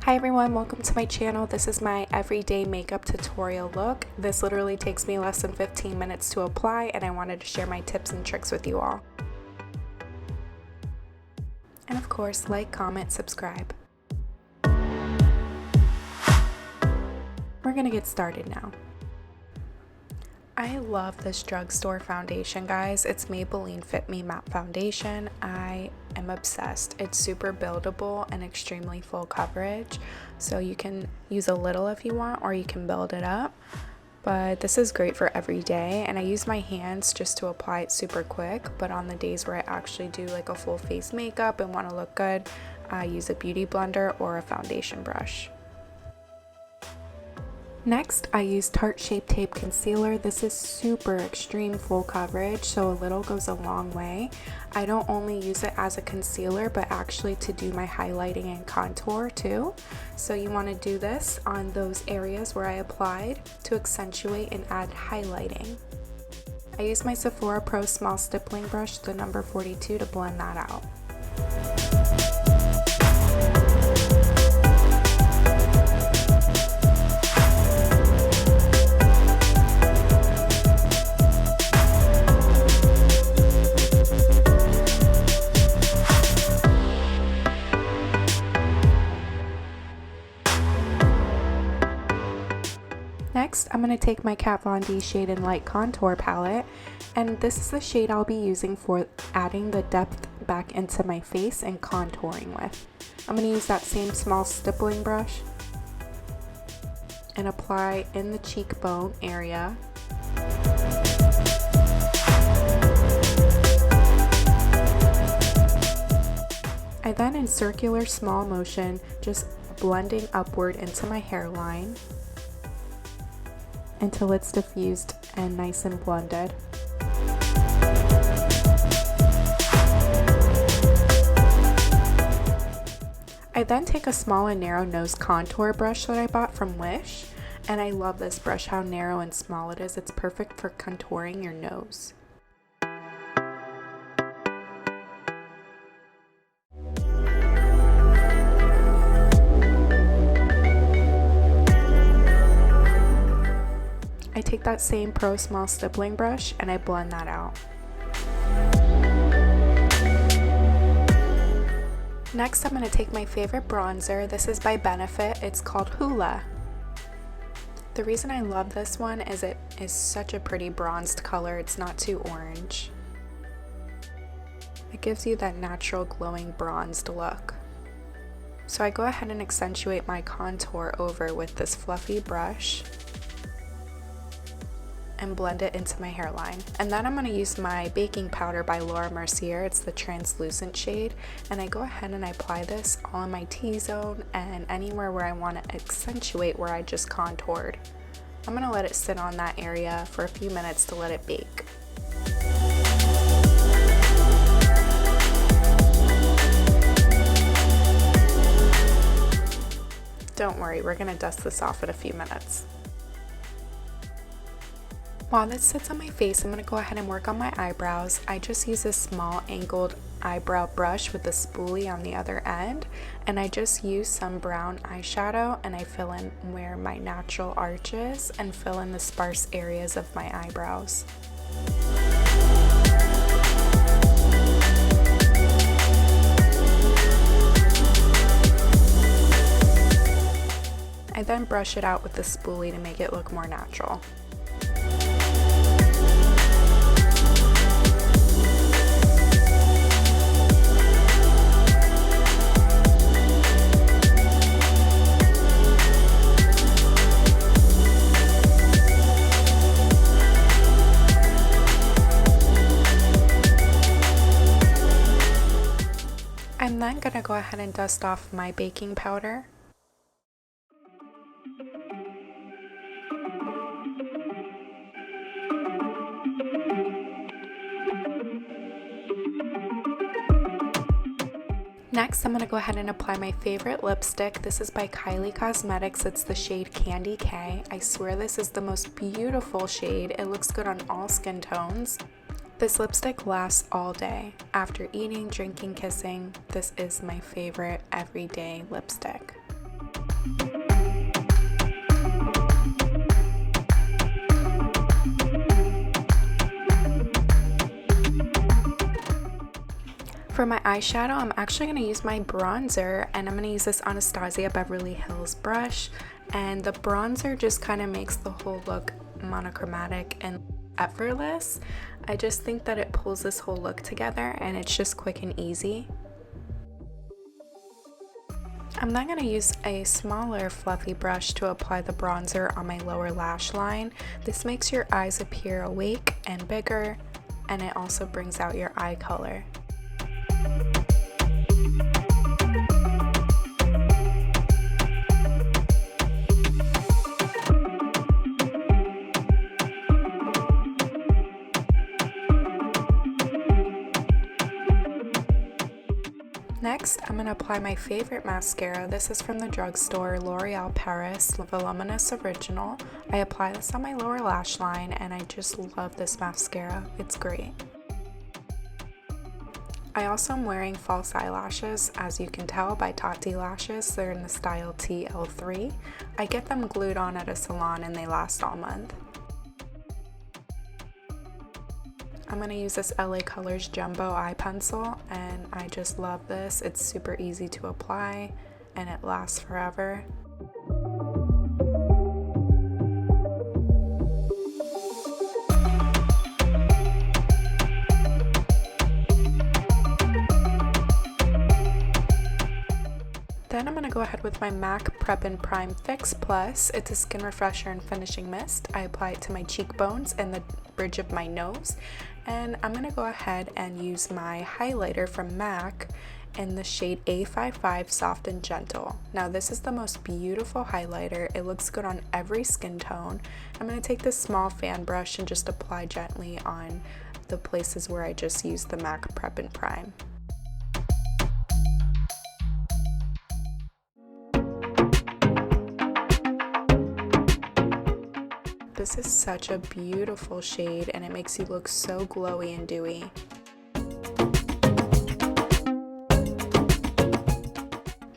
Hi everyone, welcome to my channel. This is my everyday makeup tutorial look. This literally takes me less than 15 minutes to apply, and I wanted to share my tips and tricks with you all. And of course, like, comment, subscribe. We're gonna get started now. I love this drugstore foundation, guys. It's Maybelline Fit Me Matte Foundation. I am obsessed. It's super buildable and extremely full coverage, so you can use a little if you want, or you can build it up. But this is great for every day, and I use my hands just to apply it super quick. But on the days where I actually do like a full face makeup and want to look good, I use a beauty blender or a foundation brush. Next, I use Tarte Shape Tape Concealer. This is super extreme full coverage, so a little goes a long way. I don't only use it as a concealer, but actually to do my highlighting and contour too. So you want to do this on those areas where I applied to accentuate and add highlighting. I use my Sephora Pro Small Stippling Brush, the number 42, to blend that out. Next, I'm going to take my Kat Von D Shade and Light Contour Palette, and this is the shade I'll be using for adding the depth back into my face and contouring with. I'm going to use that same small stippling brush and apply in the cheekbone area. I then, in circular small motion, just blending upward into my hairline until it's diffused and nice and blended. I then take a small and narrow nose contour brush that I bought from Wish, and I love this brush, how narrow and small it is. It's perfect for contouring your nose. I take that same Pro Small Stippling Brush and I blend that out. Next, I'm going to take my favorite bronzer. This is by Benefit. It's called Hoola. The reason I love this one is it is such a pretty bronzed color. It's not too orange. It gives you that natural glowing bronzed look. So I go ahead and accentuate my contour over with this fluffy brush and blend it into my hairline. And then I'm going to use my baking powder by Laura Mercier. It's the translucent shade, and I go ahead and I apply this all in my T-zone and anywhere where I want to accentuate where I just contoured. I'm going to let it sit on that area for a few minutes to let it bake. Don't worry, we're going to dust this off in a few minutes. While this sits on my face, I'm going to go ahead and work on my eyebrows. I just use a small angled eyebrow brush with a spoolie on the other end, and I just use some brown eyeshadow and I fill in where my natural arch is and fill in the sparse areas of my eyebrows. I then brush it out with the spoolie to make it look more natural. I'm then going to go ahead and dust off my baking powder. Next, I'm going to go ahead and apply my favorite lipstick. This is by Kylie Cosmetics. It's the shade Candy K. I swear this is the most beautiful shade. It looks good on all skin tones. This lipstick lasts all day. After eating, drinking, kissing, this is my favorite everyday lipstick. For my eyeshadow, I'm actually going to use my bronzer, and I'm going to use this Anastasia Beverly Hills brush, and the bronzer just kind of makes the whole look monochromatic and effortless. I just think that it pulls this whole look together, and it's just quick and easy. I'm then going to use a smaller fluffy brush to apply the bronzer on my lower lash line. This makes your eyes appear awake and bigger, and it also brings out your eye color. Next, I'm going to apply my favorite mascara. This is from the drugstore, L'Oreal Paris Voluminous Original. I apply this on my lower lash line, and I just love this mascara. It's great. I also am wearing false eyelashes, as you can tell by Tati Lashes. They're in the style TL3. I get them glued on at a salon and they last all month. I'm going to use this LA Colors Jumbo Eye Pencil, and I just love this. It's super easy to apply and it lasts forever. Then I'm going to go ahead with my MAC Prep and Prime Fix Plus. It's a skin refresher and finishing mist. I apply it to my cheekbones and the bridge of my nose. And I'm going to go ahead and use my highlighter from MAC in the shade A55 Soft and Gentle. Now this is the most beautiful highlighter. It looks good on every skin tone. I'm going to take this small fan brush and just apply gently on the places where I just used the MAC Prep and Prime. This is such a beautiful shade, and it makes you look so glowy and dewy.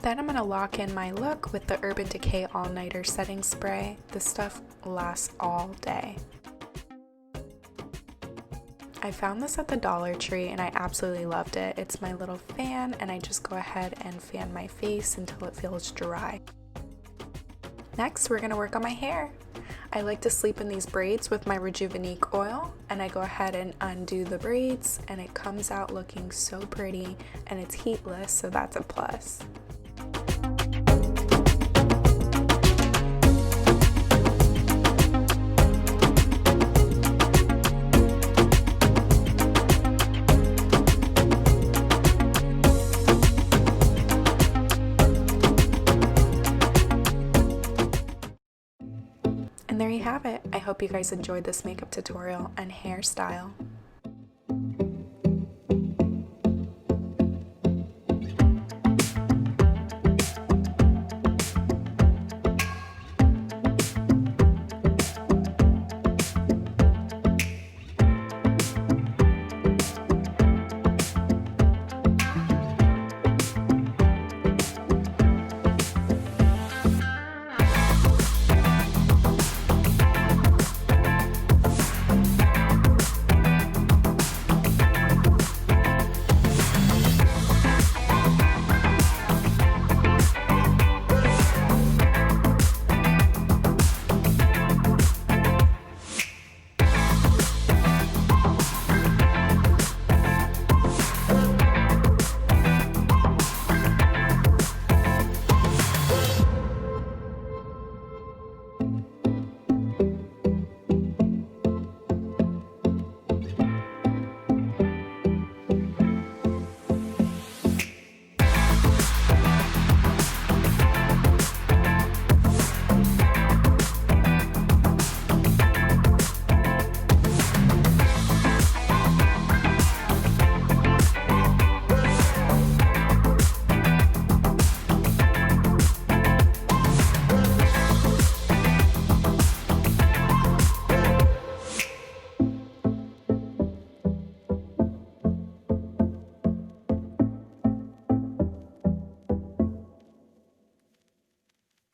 Then I'm going to lock in my look with the Urban Decay All Nighter Setting Spray. This stuff lasts all day. I found this at the Dollar Tree and I absolutely loved it. It's my little fan, and I just go ahead and fan my face until it feels dry. Next, we're going to work on my hair. I like to sleep in these braids with my Rejuvenique oil, and I go ahead and undo the braids, and it comes out looking so pretty, and it's heatless, so that's a plus. And there you have it. I hope you guys enjoyed this makeup tutorial and hairstyle.